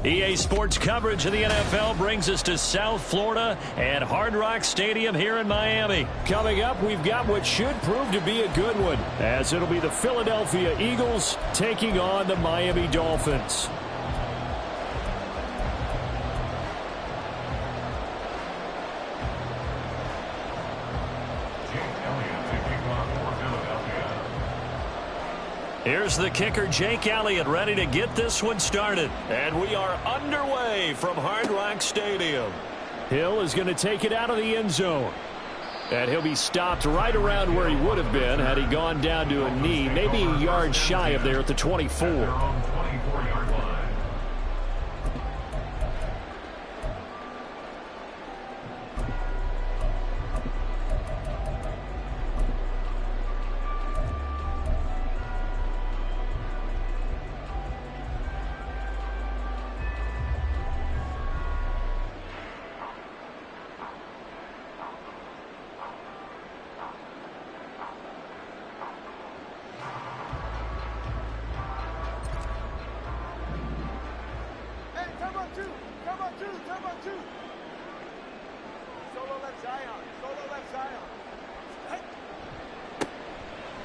EA Sports coverage of the NFL brings us to South Florida at Hard Rock Stadium here in Miami. Coming up, we've got what should prove to be a good one, as it'll be the Philadelphia Eagles taking on the Miami Dolphins. Here's the kicker, Jake Elliott, ready to get this one started. And we are underway from Hard Rock Stadium. Hill is going to take it out of the end zone. And he'll be stopped right around where he would have been had he gone down to a knee, maybe a yard shy of there at the 24.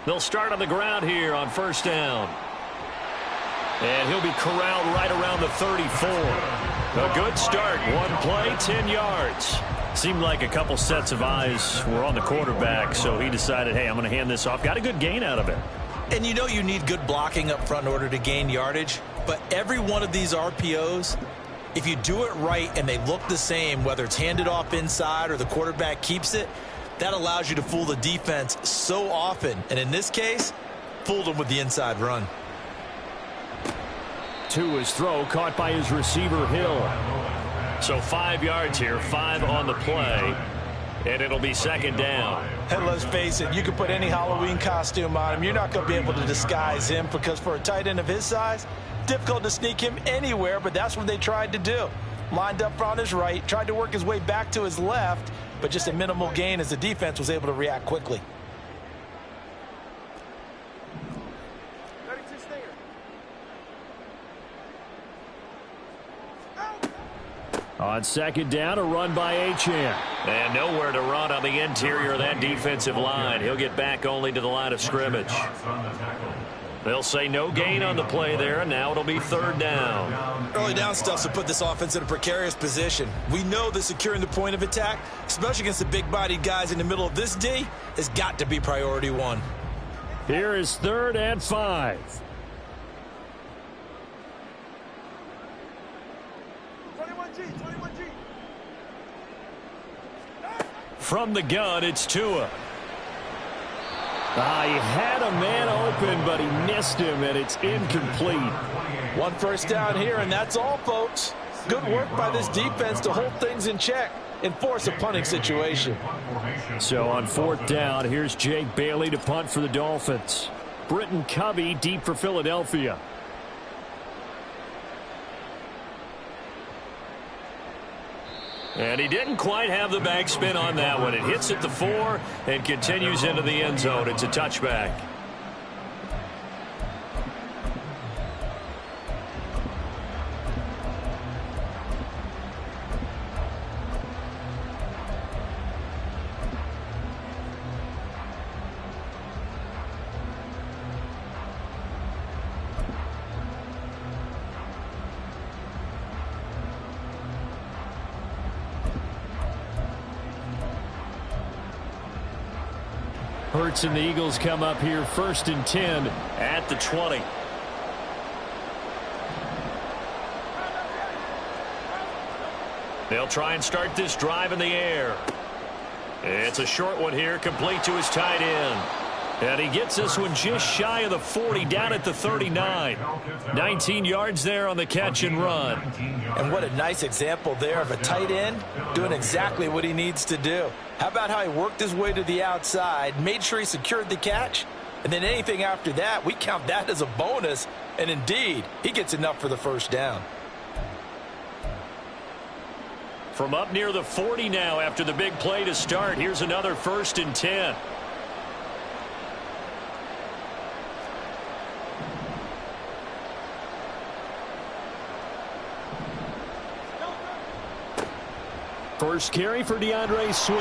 They'll start on the ground here on first down. And he'll be corralled right around the 34. A good start. One play, 10 yards. Seemed like a couple sets of eyes were on the quarterback, so he decided, hey, I'm going to hand this off. Got a good gain out of it. And you know you need good blocking up front in order to gain yardage. But every one of these RPOs, if you do it right and they look the same, whether it's handed off inside or the quarterback keeps it, that allows you to fool the defense so often. And in this case, fooled them with the inside run. To his throw, caught by his receiver, Hill. So 5 yards here, 5 on the play. And it'll be second down. And let's face it, you can put any Halloween costume on him. You're not going to be able to disguise him, because for a tight end of his size, difficult to sneak him anywhere, but that's what they tried to do. Lined up on his right, tried to work his way back to his left, but just a minimal gain as the defense was able to react quickly. On second down, a run by Achane. And nowhere to run on the interior of that defensive line. He'll get back only to the line of scrimmage. They'll say no gain on the play there, and now it'll be third down. Early down stuff to put this offense in a precarious position. We know that securing the point of attack, especially against the big-bodied guys in the middle of this D, has got to be priority one. Here is 3rd and 5. From the gun, it's Tua. He had a man open, but he missed him, and it's incomplete. One first down here, and that's all, folks. Good work by this defense to hold things in check and force a punting situation. So on 4th down, here's Jake Bailey to punt for the Dolphins. Britton Covey deep for Philadelphia. And he didn't quite have the backspin on that one. It hits at the 4 and continues into the end zone. It's a touchback. Hurts and the Eagles come up here 1st and 10 at the 20. They'll try and start this drive in the air. It's a short one here, complete to his tight end. And he gets this one just shy of the 40, down at the 39. 19 yards there on the catch and run. And what a nice example there of a tight end doing exactly what he needs to do. How about how he worked his way to the outside, made sure he secured the catch, and then anything after that, we count that as a bonus. And indeed, he gets enough for the first down. From up near the 40 now after the big play to start, here's another 1st and 10. First carry for DeAndre Swift.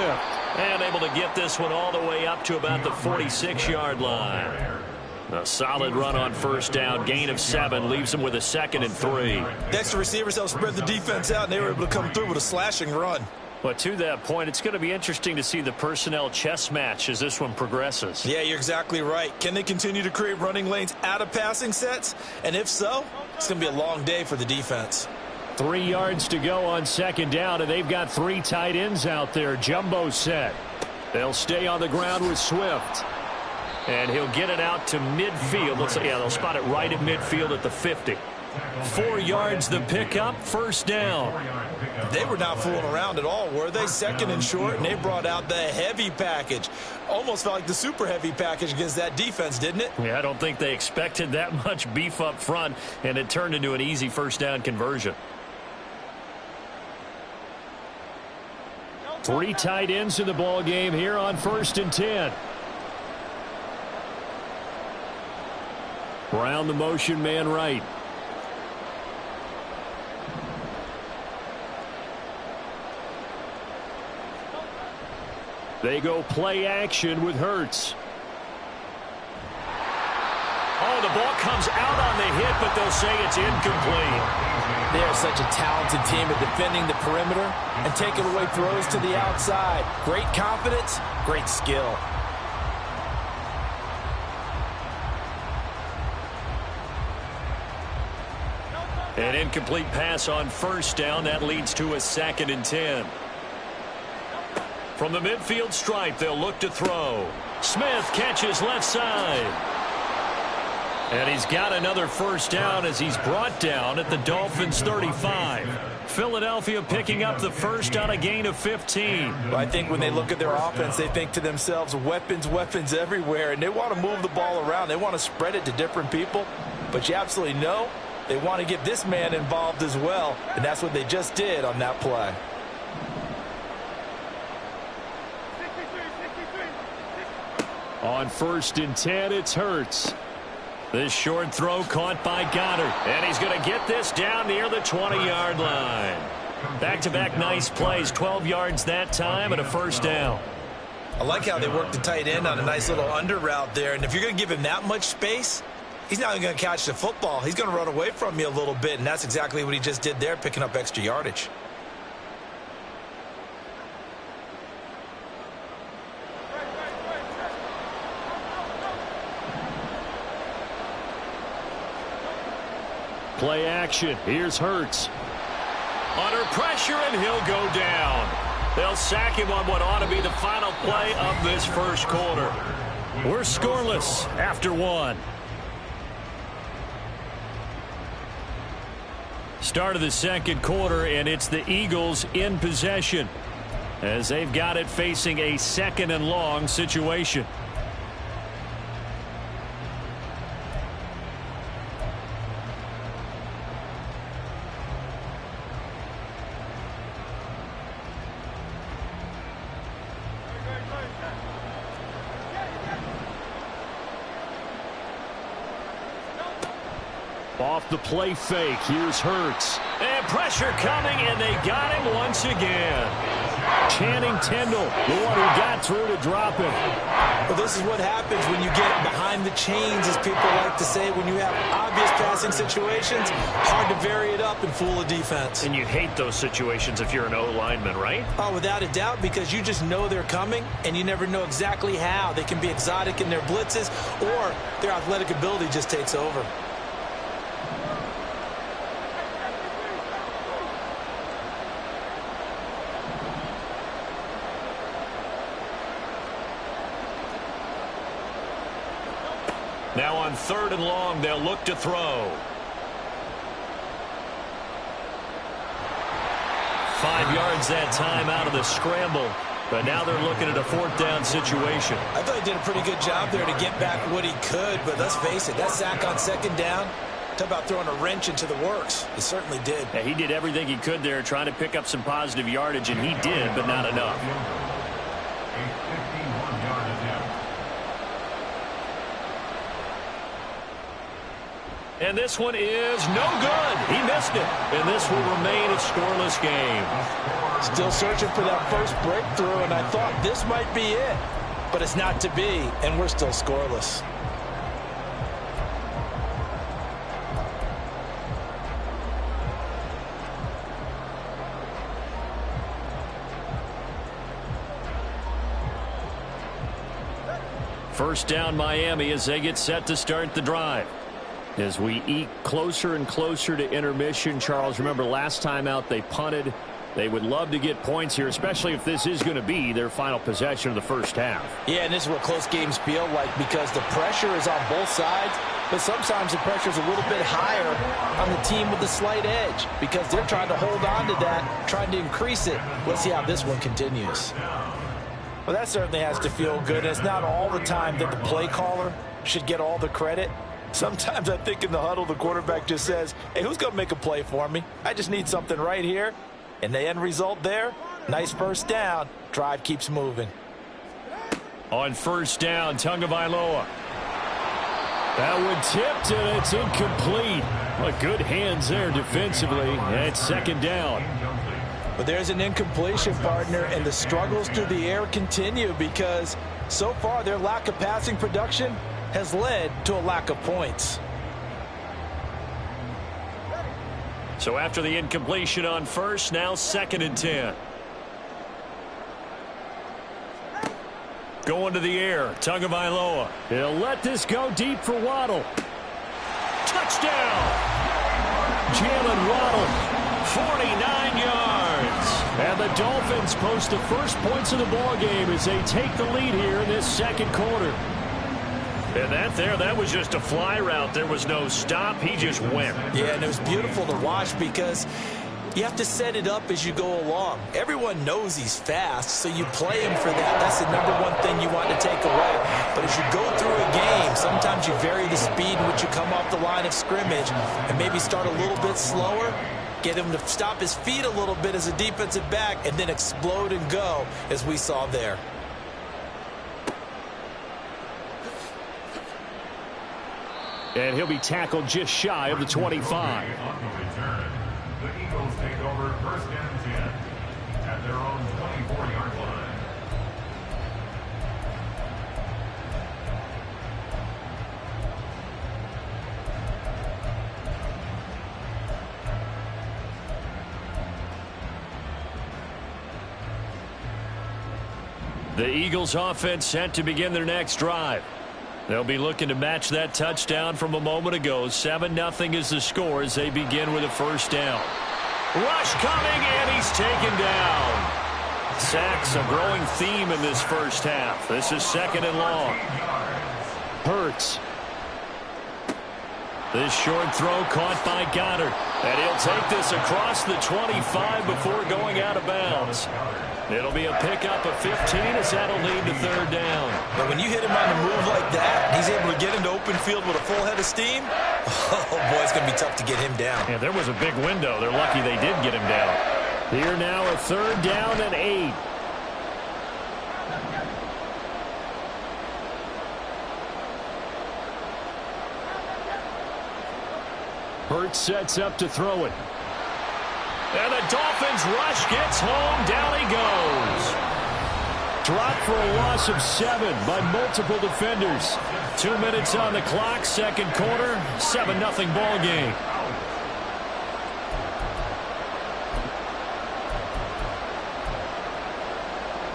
And able to get this one all the way up to about the 46-yard line. A solid run on first down. Gain of 7 leaves him with a 2nd and 3. The extra receivers helped spread the defense out, and they were able to come through with a slashing run. But to that point, it's going to be interesting to see the personnel chess match as this one progresses. Yeah, you're exactly right. Can they continue to create running lanes out of passing sets? And if so, it's going to be a long day for the defense. 3 yards to go on 2nd down, and they've got 3 tight ends out there. Jumbo set. They'll stay on the ground with Swift. And he'll get it out to midfield. Looks like, yeah, they'll spot it right at midfield at the 50. 4 yards the pickup, first down. They were not fooling around at all, were they? 2nd and short, and they brought out the heavy package. Almost felt like the super heavy package against that defense, didn't it? Yeah, I don't think they expected that much beef up front, and it turned into an easy first down conversion. 3 tight ends in the ball game here on 1st and 10. Brown the motion man right. They go play action with Hurts. Oh, the ball comes out on the hit, but they'll say it's incomplete. They are such a talented team at defending the perimeter and taking away throws to the outside. Great confidence, great skill. An incomplete pass on first down. That leads to a 2nd and 10. From the midfield stripe, they'll look to throw. Smith catches left side. And he's got another first down as he's brought down at the Dolphins' 35. Philadelphia picking up the first on a gain of 15. Well, I think when they look at their offense, they think to themselves, weapons, weapons everywhere, and they want to move the ball around. They want to spread it to different people, but you absolutely know they want to get this man involved as well, and that's what they just did on that play. On 1st and 10, it's Hurts. This short throw caught by Goddard. And he's going to get this down near the 20-yard line. Back-to-back nice plays. 12 yards that time and a first down. I like how they worked the tight end on a nice little under route there. And if you're going to give him that much space, he's not going to catch the football. He's going to run away from you a little bit. And that's exactly what he just did there, picking up extra yardage. Play action. Here's Hurts. Under pressure, and he'll go down. They'll sack him on what ought to be the final play of this first quarter. We're scoreless after 1. Start of the 2nd quarter, and it's the Eagles in possession as they've got it facing a 2nd and long situation. Off the play fake, here's Hurts. And pressure coming, and they got him once again. Channing Tindall, the one who got through to drop him. Well, this is what happens when you get behind the chains, as people like to say. When you have obvious passing situations, hard to vary it up and fool a defense. And you hate those situations if you're an O-lineman, right? Oh, without a doubt, because you just know they're coming, and you never know exactly how. They can be exotic in their blitzes, or their athletic ability just takes over. Now on 3rd and long, they'll look to throw. 5 yards that time out of the scramble. But now they're looking at a 4th down situation. I thought he did a pretty good job there to get back what he could, but let's face it, that sack on 2nd down, talk about throwing a wrench into the works. He certainly did. Yeah, he did everything he could there trying to pick up some positive yardage, and he did, but not enough. And this one is no good. He missed it. And this will remain a scoreless game. Still searching for that first breakthrough, and I thought this might be it. But it's not to be, and we're still scoreless. First down Miami as they get set to start the drive. As we eke closer and closer to intermission, Charles, remember last time out they punted. They would love to get points here, especially if this is going to be their final possession of the first half. Yeah, and this is what close games feel like because the pressure is on both sides, but sometimes the pressure is a little bit higher on the team with the slight edge because they're trying to hold on to that, trying to increase it. Let's see how this one continues. Well, that certainly has to feel good. And it's not all the time that the play caller should get all the credit. Sometimes I think in the huddle, the quarterback just says, hey, who's going to make a play for me? I just need something right here. And the end result there, nice first down. Drive keeps moving. On first down, Tagovailoa. That one tipped, and it's incomplete. Well, good hands there defensively. At second down. But there's an incompletion, partner, and the struggles through the air continue because so far their lack of passing production has led to a lack of points. So after the incompletion on first, now 2nd and 10. Going to the air, Tagovailoa. He'll let this go deep for Waddle. Touchdown! Jalen Waddle, 49 yards. And the Dolphins post the first points of the ballgame as they take the lead here in this second quarter. And that was just a fly route. There was no stop. He just went. Yeah, and it was beautiful to watch because you have to set it up as you go along. Everyone knows he's fast, so you play him for that. That's the number one thing you want to take away. But as you go through a game, sometimes you vary the speed in which you come off the line of scrimmage and maybe start a little bit slower, get him to stop his feet a little bit as a defensive back, and then explode and go as we saw there. And he'll be tackled just shy of the 25. The Eagles take over 1st and 10 at their own 24-yard line. The Eagles offense set to begin their next drive. They'll be looking to match that touchdown from a moment ago. 7-0 is the score as they begin with a first down. Rush coming, and he's taken down. Sacks a growing theme in this first half. This is 2nd and long. Hurts. This short throw caught by Goddard. And he'll take this across the 25 before going out of bounds. It'll be a pickup of 15 as that'll lead to 3rd down. But when you hit him on the move like that, he's able to get into open field with a full head of steam. Oh, boy, it's going to be tough to get him down. Yeah, there was a big window. They're lucky they did get him down. Here now a 3rd down and 8. Hurts sets up to throw it. And the Dolphins rush gets home. Down he goes. Dropped for a loss of 7 by multiple defenders. 2 minutes on the clock, 2nd quarter, 7-0 ball game.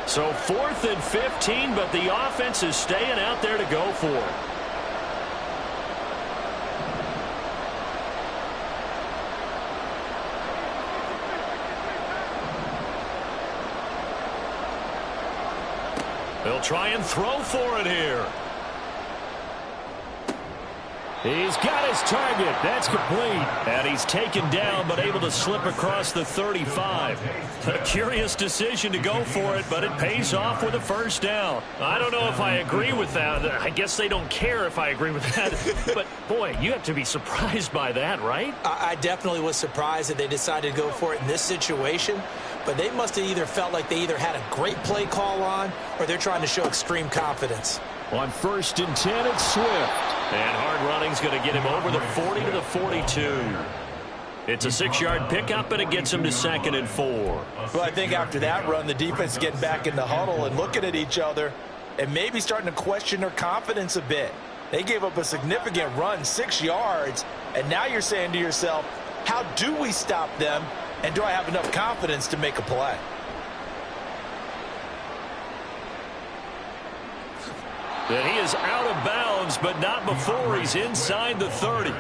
So 4th and 15, but the offense is staying out there to go for it. They'll try and throw for it here. He's got his target. That's complete. And he's taken down, but able to slip across the 35. A curious decision to go for it, but it pays off with a first down. I don't know if I agree with that. I guess they don't care if I agree with that. But, boy, you have to be surprised by that, right? I definitely was surprised that they decided to go for it in this situation. But they must have either felt like they either had a great play call on or they're trying to show extreme confidence. On 1st and 10, it's Swift. And hard running's going to get him over the 40 to the 42. It's a 6-yard pickup, and it gets him to 2nd and 4. Well, I think after that run, the defense is getting back in the huddle and looking at each other and maybe starting to question their confidence a bit. They gave up a significant run, 6 yards, and now you're saying to yourself, how do we stop them, and do I have enough confidence to make a play? And he is out of bounds, but not before he's inside the 30.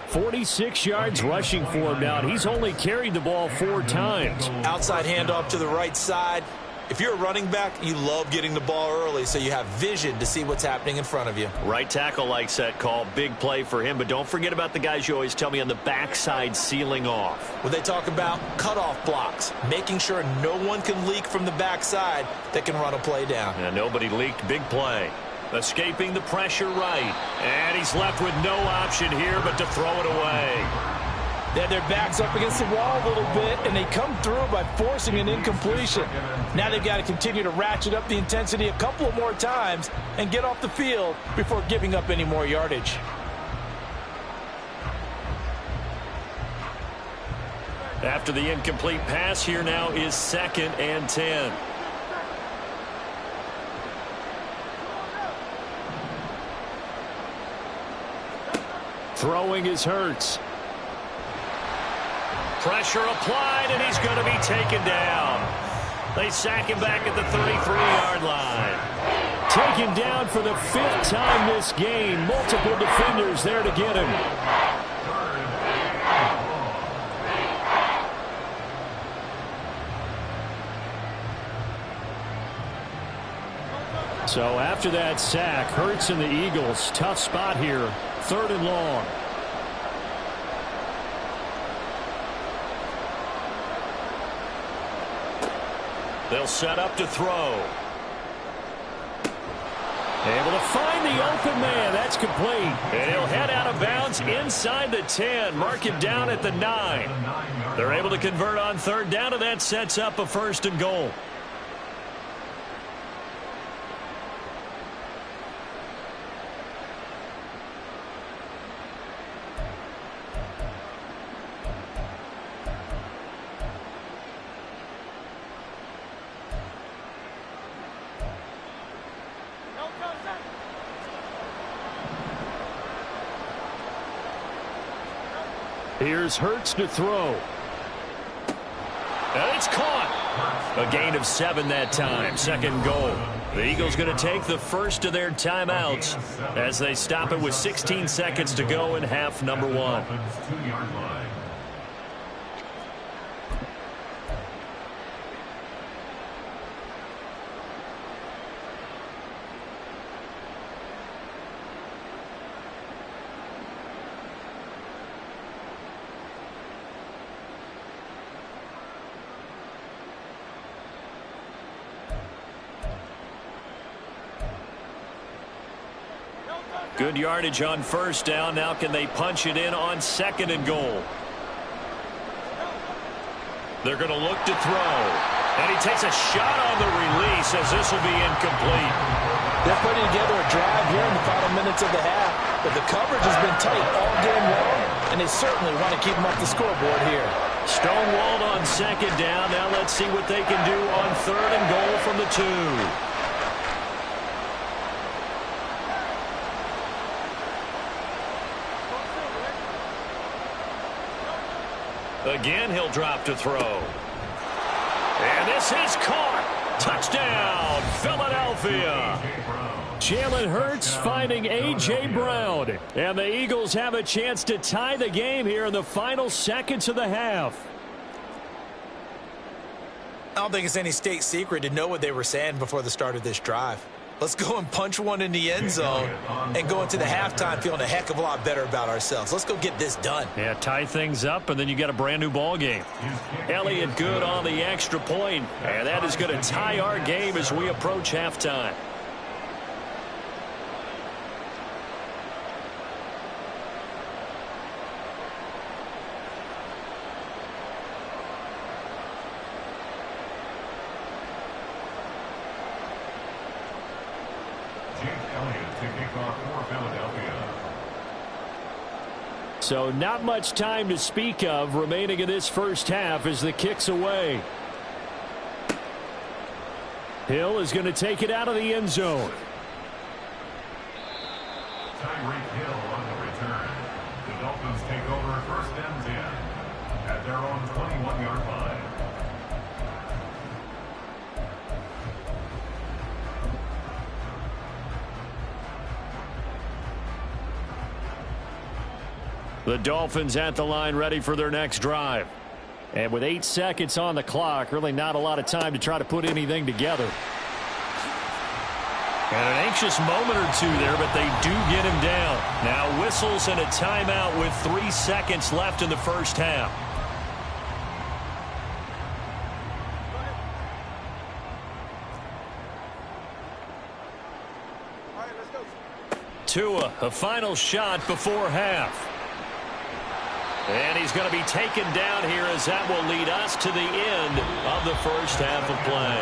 46 yards rushing for him now. He's only carried the ball 4 times. Outside handoff to the right side. If you're a running back, you love getting the ball early so you have vision to see what's happening in front of you. Right tackle likes that call. Big play for him, but don't forget about the guys you always tell me on the backside sealing off. When they talk about cutoff blocks, making sure no one can leak from the backside that can run a play down. And nobody leaked. Big play. Escaping the pressure right. And he's left with no option here but to throw it away. Then their backs up against the wall a little bit, and they come through by forcing an incompletion. Now they've got to continue to ratchet up the intensity a couple of more times and get off the field before giving up any more yardage. After the incomplete pass, here now is 2nd and 10. Throwing is Hurts. Pressure applied, and he's going to be taken down. They sack him back at the 33-yard line. Taken down for the 5th time this game. Multiple defenders there to get him. So after that sack, Hurts and the Eagles, tough spot here. 3rd and long. They'll set up to throw. Able to find the open man. That's complete. And he'll head out of bounds inside the 10. Mark him down at the 9. They're able to convert on 3rd down, and that sets up a 1st and goal. Here's Hurts to throw. And it's caught. A gain of 7 that time. 2nd goal. The Eagles going to take the first of their timeouts as they stop it with 16 seconds to go in half number 1. Good yardage on 1st down. Now can they punch it in on 2nd and goal? They're going to look to throw. And he takes a shot on the release as this will be incomplete. They're putting together a drive here in the final minutes of the half, but the coverage has been tight all game long, and they certainly want to keep them off the scoreboard here. Stonewalled on 2nd down. Now let's see what they can do on 3rd and goal from the 2. Again, he'll drop to throw. And this is caught. Touchdown, Philadelphia. Jalen Hurts finding A.J. Brown. And the Eagles have a chance to tie the game here in the final seconds of the half. I don't think it's any state secret to know what they were saying before the start of this drive. Let's go and punch one in the end zone and go into the halftime feeling a heck of a lot better about ourselves. Let's go get this done. Yeah, tie things up, and then you got a brand new ball game. Elliott good on the extra point, and that is going to tie our game as we approach halftime. Jake Elliott to kick off for Philadelphia. So not much time to speak of remaining in this first half as the kick's away. Hill is going to take it out of the end zone. Tyreek Hill on the return. The Dolphins take over 1st and 10 at their own 21-yard line. The Dolphins at the line ready for their next drive. And with 8 seconds on the clock, really not a lot of time to try to put anything together. And an anxious moment or two there, but they do get him down. Now whistles and a timeout with 3 seconds left in the first half. Tua, a final shot before half. And he's going to be taken down here as that will lead us to the end of the first half of play.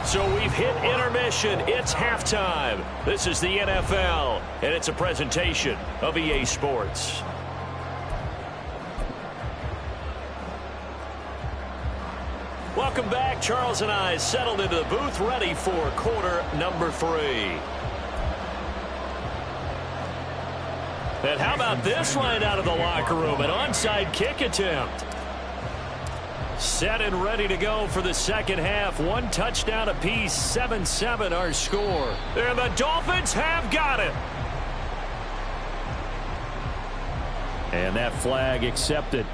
So we've hit intermission. It's halftime. This is the NFL, and it's a presentation of EA Sports. Welcome back. Charles and I settled into the booth ready for quarter number 3. And how about this line out of the locker room? An onside kick attempt. Set and ready to go for the second half. 1 touchdown apiece, 7-7 our score. And the Dolphins have got it. And that flag accepted.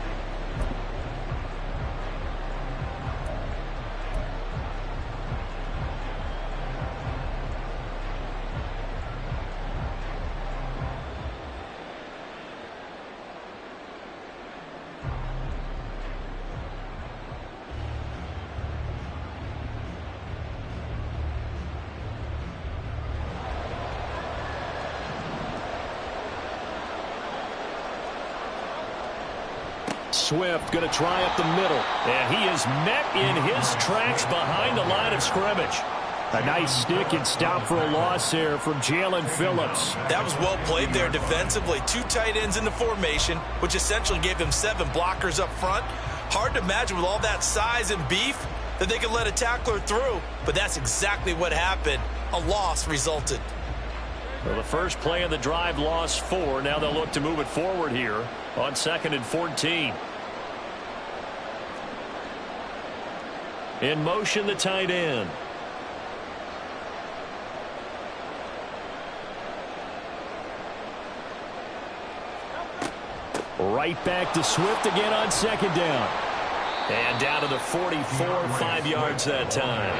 Swift going to try up the middle. And he is met in his tracks behind the line of scrimmage. A nice stick and stop for a loss there from Jalen Phillips. That was well played there defensively. 2 tight ends in the formation, which essentially gave him 7 blockers up front. Hard to imagine with all that size and beef that they could let a tackler through. But that's exactly what happened. A loss resulted. Well, the first play of the drive lost 4. Now they'll look to move it forward here on 2nd and 14. In motion, the tight end. Right back to Swift again on 2nd down. And down to the 44, 5 yards that time.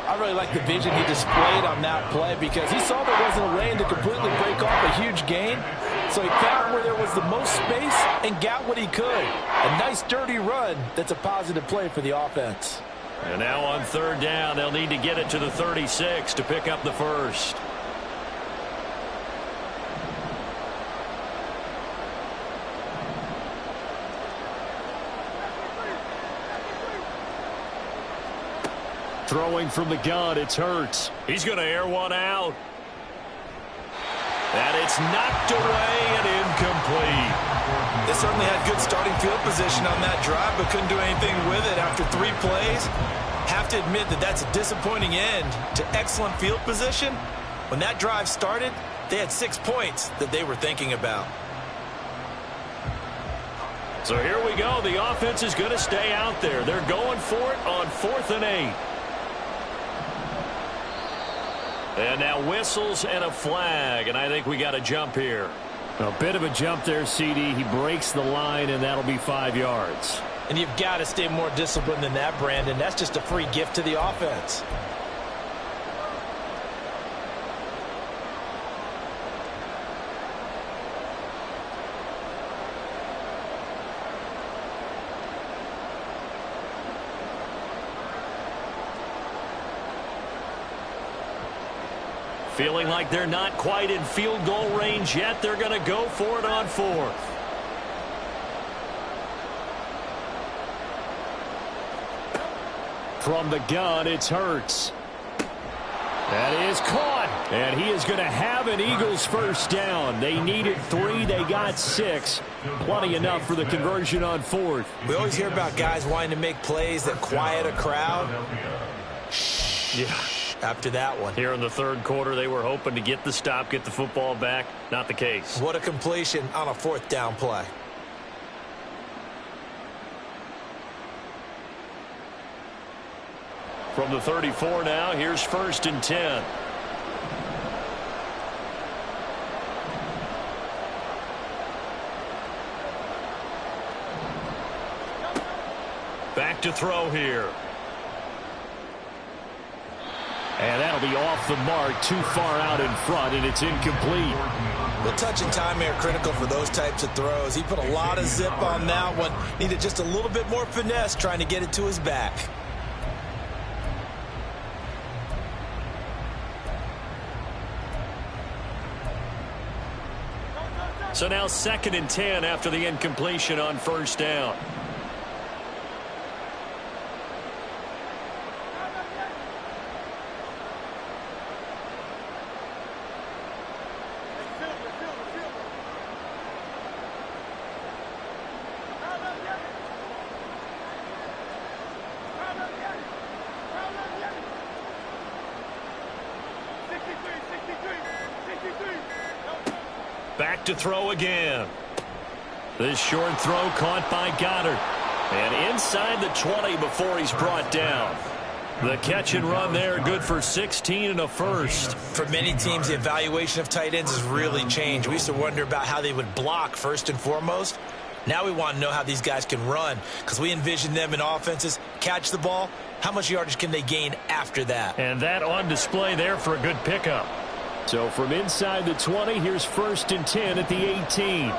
I really like the vision he displayed on that play because he saw there wasn't a lane to completely break off a huge gain. So he found where there was the most space and got what he could. A nice dirty run that's a positive play for the offense. And now on 3rd down, they'll need to get it to the 36 to pick up the first. Throwing from the gun, it's Hurts. He's going to air one out. And it's knocked away and incomplete. They certainly had good starting field position on that drive, but couldn't do anything with it after 3 plays. Have to admit that that's a disappointing end to excellent field position. When that drive started, they had 6 points that they were thinking about. So here we go. The offense is going to stay out there. They're going for it on 4th and 8. And now whistles and a flag, and I think we got a jump here. A bit of a jump there, CD. He breaks the line, and that'll be 5 yards. And you've got to stay more disciplined than that, Brandon. That's just a free gift to the offense. Feeling like they're not quite in field goal range yet. They're going to go for it on 4th. From the gun, it's Hurts. That is caught, and he is going to have an Eagles first down. They needed 3, they got 6. Plenty enough for the conversion on 4th. We always hear about guys wanting to make plays that quiet a crowd. Yeah. After that one. Here in the third quarter, they were hoping to get the stop, get the football back. Not the case. What a completion on a 4th down play. From the 34 now, here's 1st and 10. Back to throw here. And that'll be off the mark, too far out in front, and it's incomplete. Well, touch and timing are critical for those types of throws. He put a lot of zip on that one. Needed just a little bit more finesse trying to get it to his back. So now 2nd and 10 after the incompletion on 1st down. Back to throw again. This short throw caught by Goddard. And inside the 20 before he's brought down. The catch and run there, good for 16 and a first. For many teams, the evaluation of tight ends has really changed. We used to wonder about how they would block first and foremost. Now we want to know how these guys can run, because we envision them in offenses catch the ball. How much yardage can they gain after that? And that on display there for a good pickup. So from inside the 20, here's 1st and 10 at the 18.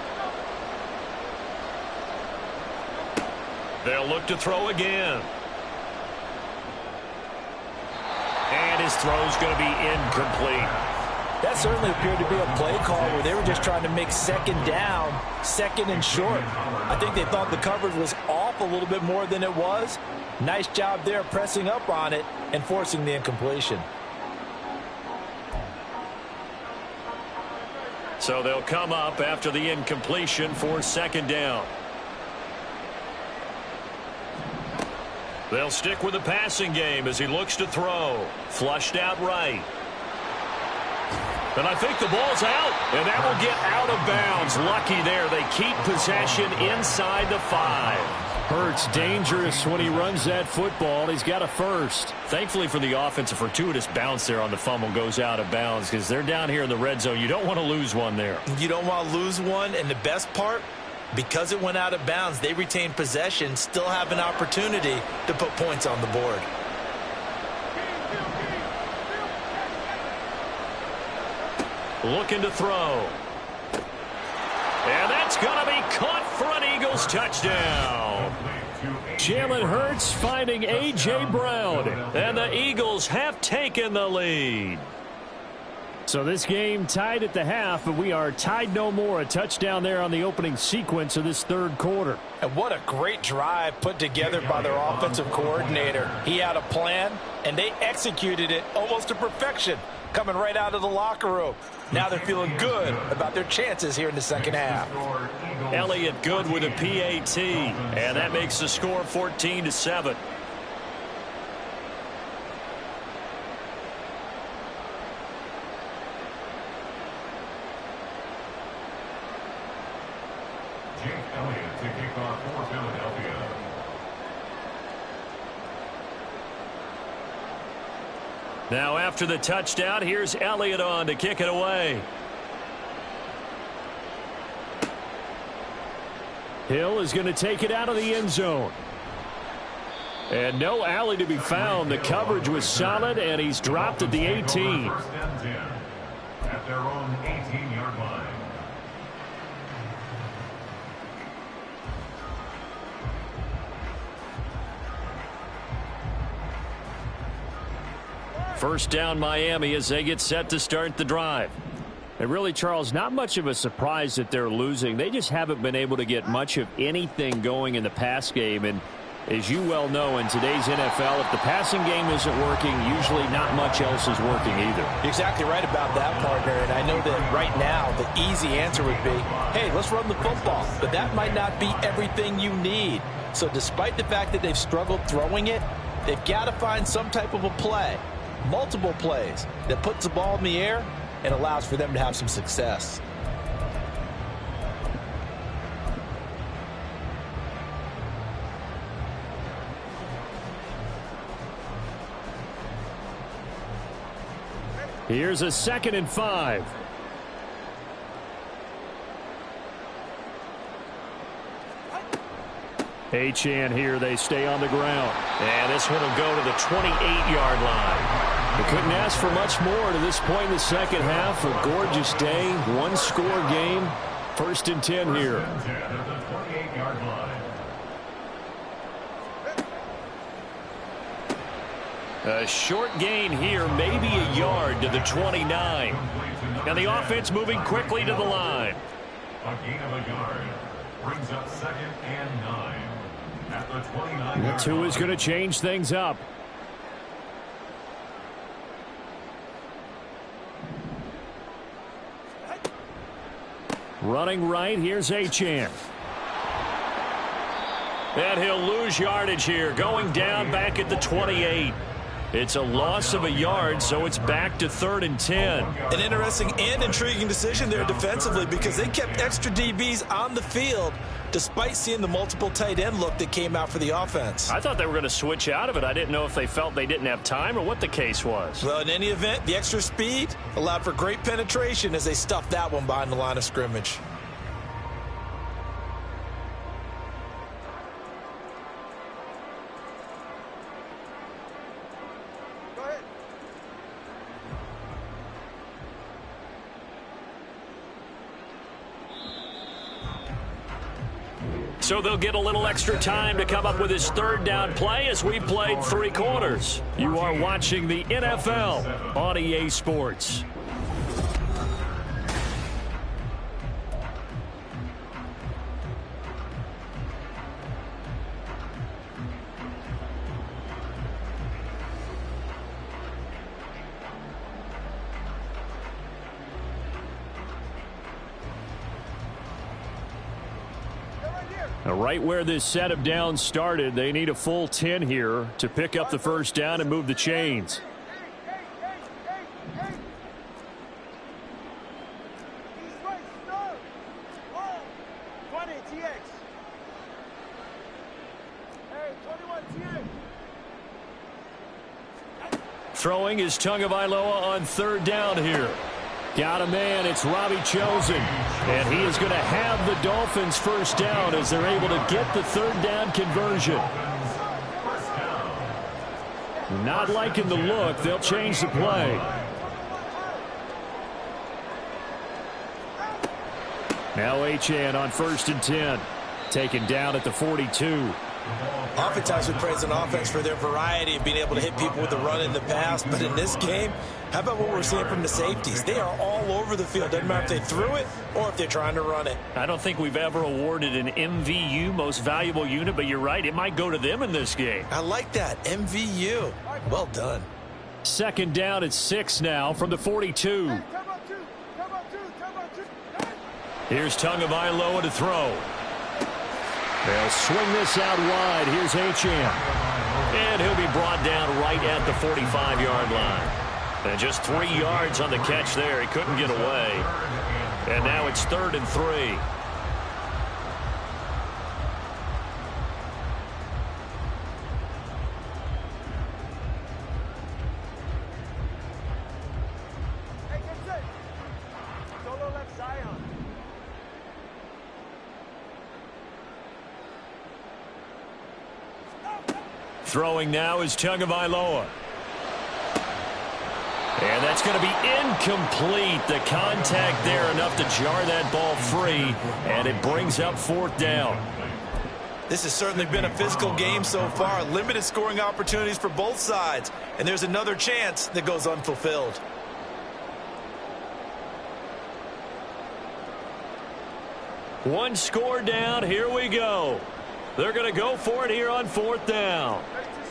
They'll look to throw again. And his throw's going to be incomplete. That certainly appeared to be a play call where they were just trying to make 2nd down, 2nd and short. I think they thought the coverage was off a little bit more than it was. Nice job there pressing up on it and forcing the incompletion. So they'll come up after the incompletion for 2nd down. They'll stick with the passing game as he looks to throw. Flushed out right. And I think the ball's out. And that will get out of bounds. Lucky there. They keep possession inside the 5. Hurts dangerous when he runs that football. He's got a first. Thankfully for the offense, a fortuitous bounce there on the fumble goes out of bounds because they're down here in the red zone. You don't want to lose one there. You don't want to lose one, and the best part, because it went out of bounds, they retain possession, still have an opportunity to put points on the board. Looking to throw. And that's going to be caught for an Eagles touchdown. Jalen Hurts finding A.J. Brown. And the Eagles have taken the lead. So this game tied at the half, but we are tied no more. A touchdown there on the opening sequence of this third quarter. And what a great drive put together by their offensive coordinator. He had a plan, and they executed it almost to perfection, coming right out of the locker room. Now they're feeling good about their chances here in the second half. Elliott good with a PAT, and that makes the score 14-7. Jake Elliott to kick off for Philadelphia. Now after the touchdown, here's Elliott on to kick it away. Hill is going to take it out of the end zone. And no alley to be found. The coverage was solid, and he's dropped at the 18. First and 10 at their own 18-yard line. First down Miami as they get set to start the drive. And really, Charles, not much of a surprise that they're losing. They just haven't been able to get much of anything going in the pass game. And As you well know, in today's NFL, if the passing game isn't working, usually not much else is working either. You're exactly right about that, partner. And I know that right now the easy answer would be, hey, let's run the football. But that might not be everything you need. So despite the fact that they've struggled throwing it, they've got to find some type of a play, multiple plays, that puts the ball in the air and allows for them to have some success. Here's a 2nd and 5. Achane here. They stay on the ground. And this one will go to the 28-yard line. They couldn't ask for much more to this point in the second half. A gorgeous day, one-score game. 1st and 10 here. At the 28-yard line. A short gain here, maybe a yard to the 29. And the offense moving quickly to the line. A gain of a yard brings up 2nd and 9 at the 29-yard line. Tua is going to change things up. Running right, here's Achane. And he'll lose yardage here, going down back at the 28. It's a loss of a yard, so it's back to 3rd and 10. An interesting and intriguing decision there defensively because they kept extra DBs on the field despite seeing the multiple tight end look that came out for the offense. I thought they were going to switch out of it. I didn't know if they felt they didn't have time or what the case was. Well, in any event, the extra speed allowed for great penetration as they stuffed that one behind the line of scrimmage. So they'll get a little extra time to come up with his 3rd down play as we played 3 quarters. You are watching the NFL on EA Sports. Right where this set of downs started, they need a full 10 here to pick up the 1st down and move the chains. Throwing is Tagovailoa on 3rd down here. Got a man, it's Robbie Chosen. And he is going to have the Dolphins 1st down as they're able to get the 3rd down conversion. Not liking the look, they'll change the play. Now Achane on 1st and 10. Taken down at the 42. Oftentimes we praise an offense for their variety of being able to hit people with the run in the past, but in this game, how about what we're seeing from the safeties? They are all over the field. Doesn't matter if they threw it or if they're trying to run it. I don't think we've ever awarded an MVU, most valuable unit, but you're right, it might go to them in this game. I like that, MVU. Well done. 2nd down at 6 now from the 42. Here's Tagovailoa to throw. They'll swing this out wide. Here's Achane. And he'll be brought down right at the 45-yard line. And just 3 yards on the catch there. He couldn't get away. And now it's 3rd and 3. Throwing now is Tagovailoa. And that's going to be incomplete. The contact there enough to jar that ball free. And it brings up 4th down. This has certainly been a physical game so far. Limited scoring opportunities for both sides. And there's another chance that goes unfulfilled. One score down. Here we go. They're going to go for it here on 4th down.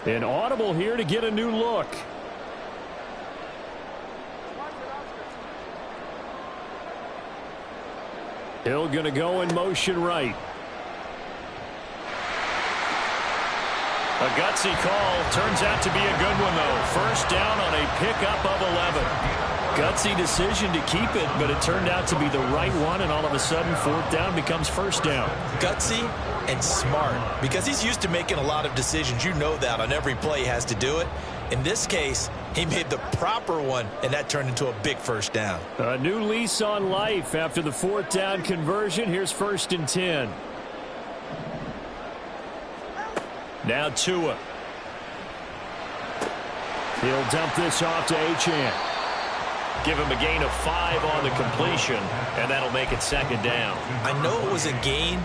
An audible here to get a new look. Hill going to go in motion right. A gutsy call. Turns out to be a good one, though. First down on a pickup of 11. Gutsy decision to keep it, but it turned out to be the right one, and all of a sudden 4th down becomes 1st down. Gutsy and smart, because he's used to making a lot of decisions. You know that on every play he has to do it. In this case, he made the proper one, and that turned into a big 1st down. A new lease on life after the 4th down conversion. Here's 1st and 10. Now Tua. He'll dump this off to Achane. Give him a gain of 5 on the completion, and that'll make it 2nd down. I know it was a gain,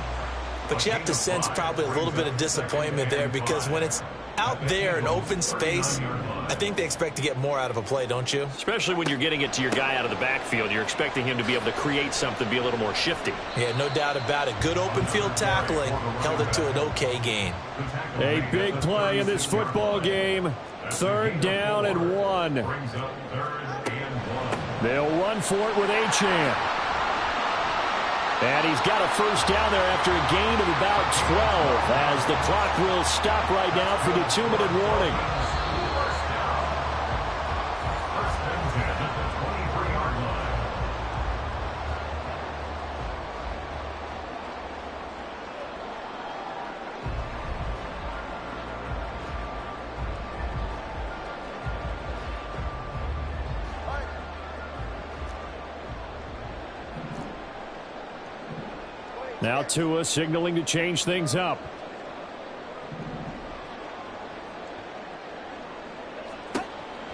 but you have to sense probably a little bit of disappointment there, because when it's out there in open space, I think they expect to get more out of a play, don't you? Especially when you're getting it to your guy out of the backfield. You're expecting him to be able to create something, be a little more shifty. Yeah, no doubt about it. Good open field tackling. Held it to an okay gain. A big play in this football game. 3rd down and 1. They'll run for it with Achane. And he's got a 1st down there after a gain of about 12, as the clock will stop right now for the 2-minute warning. Now Tua signaling to change things up.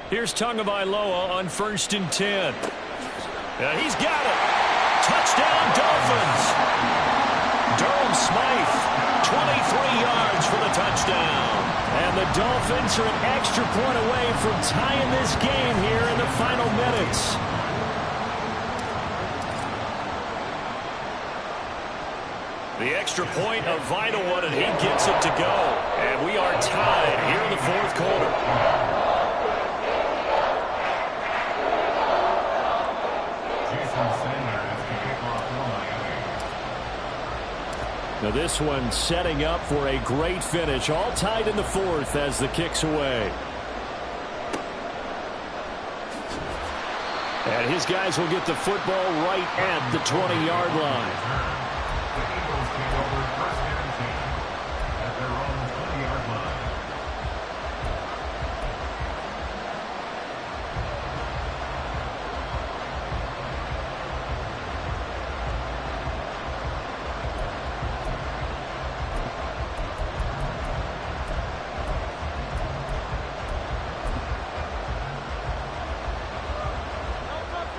Here's Tagovailoa on 1st and 10. He's got it. Touchdown, Dolphins. Durham Smythe, 23 yards for the touchdown. And the Dolphins are an extra point away from tying this game here in the final minutes. The extra point, a vital one, and he gets it to go. And we are tied here in the 4th quarter. Now this one setting up for a great finish. All tied in the 4th as the kick's away. And his guys will get the football right at the 20-yard line. The Eagles take over 1st and 10 at their own 20-yard line.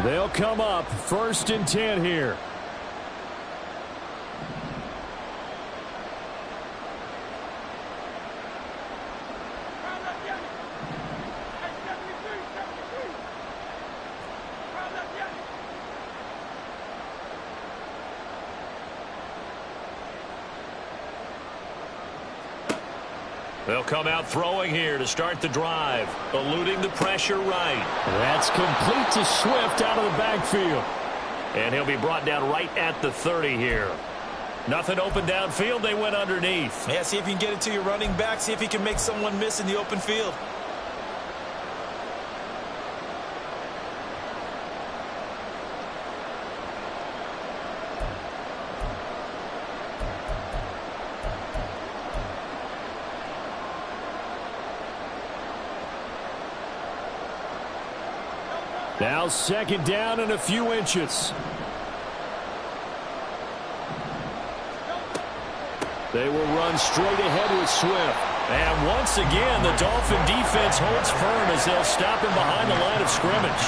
They'll come up 1st and 10 here. They'll come out throwing here to start the drive, eluding the pressure right. That's complete to Swift out of the backfield. And he'll be brought down right at the 30 here. Nothing open downfield. They went underneath. Yeah, see if you can get it to your running back. See if you can make someone miss in the open field. Now 2nd down and a few inches. They will run straight ahead with Swift. And once again, the Dolphin defense holds firm as they'll stop him behind the line of scrimmage.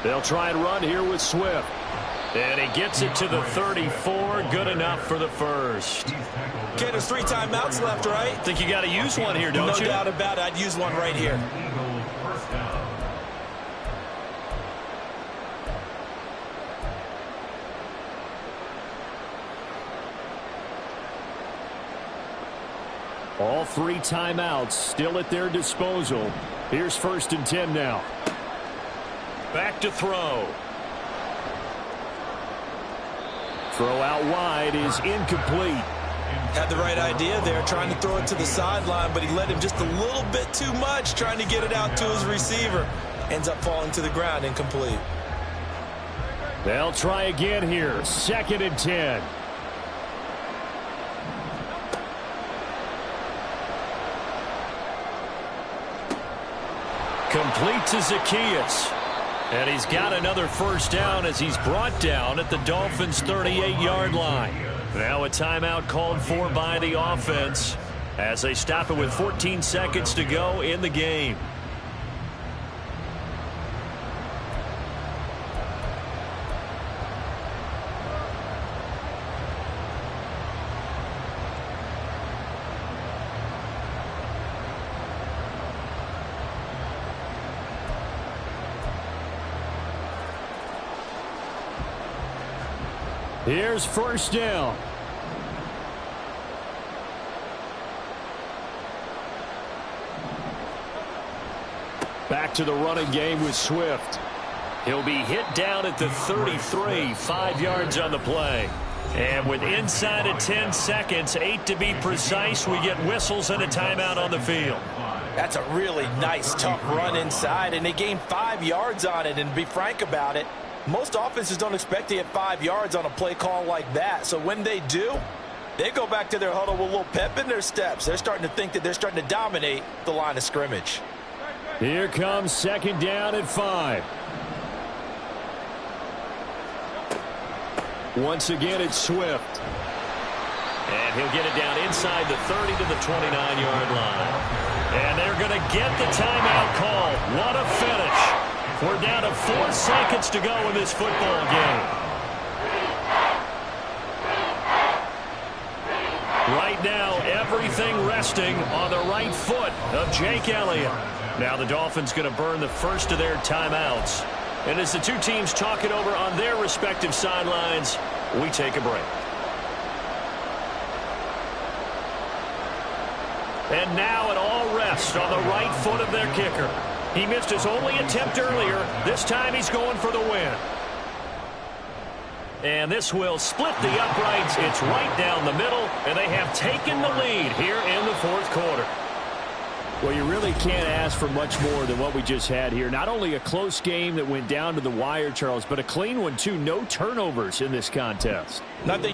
They'll try and run here with Swift. And he gets it to the 34. Good enough for the first. Okay, there's 3 timeouts left, right? Think you got to use one here, don't you? No doubt about it. I'd use one right here. Eagles first down. All 3 timeouts still at their disposal. Here's 1st and 10 now. Back to throw. Throw out wide is incomplete. Had the right idea there, trying to throw it to the sideline, but he let him just a little bit too much, trying to get it out to his receiver. Ends up falling to the ground, incomplete. They'll try again here. 2nd and 10. Complete to Zacchaeus. And he's got another first down as he's brought down at the Dolphins' 38-yard line. Now a timeout called for by the offense as they stop it with 14 seconds to go in the game. Here's 1st down. Back to the running game with Swift. He'll be hit down at the 33, 5 yards on the play. And with inside of 10 seconds, 8 to be precise, we get whistles and a timeout on the field. That's a really nice, tough run inside, and they gained 5 yards on it. And to be frank about it, most offenses don't expect to get 5 yards on a play call like that. So when they do, they go back to their huddle with a little pep in their steps. They're starting to think that they're starting to dominate the line of scrimmage. Here comes 2nd down at 5. Once again, it's Swift. And he'll get it down inside the 30 to the 29-yard line. And they're going to get the timeout call. What a finish. We're down to 4 seconds to go in this football game. Right now, everything resting on the right foot of Jake Elliott. Now the Dolphins going to burn the first of their timeouts. And as the 2 teams talk it over on their respective sidelines, we take a break. And now it all rests on the right foot of their kicker. He missed his only attempt earlier. This time he's going for the win. And this will split the uprights. It's right down the middle, and they have taken the lead here in the 4th quarter. Well, you really can't ask for much more than what we just had here. Not only a close game that went down to the wire, Charles, but a clean one, too. No turnovers in this contest. Nothing.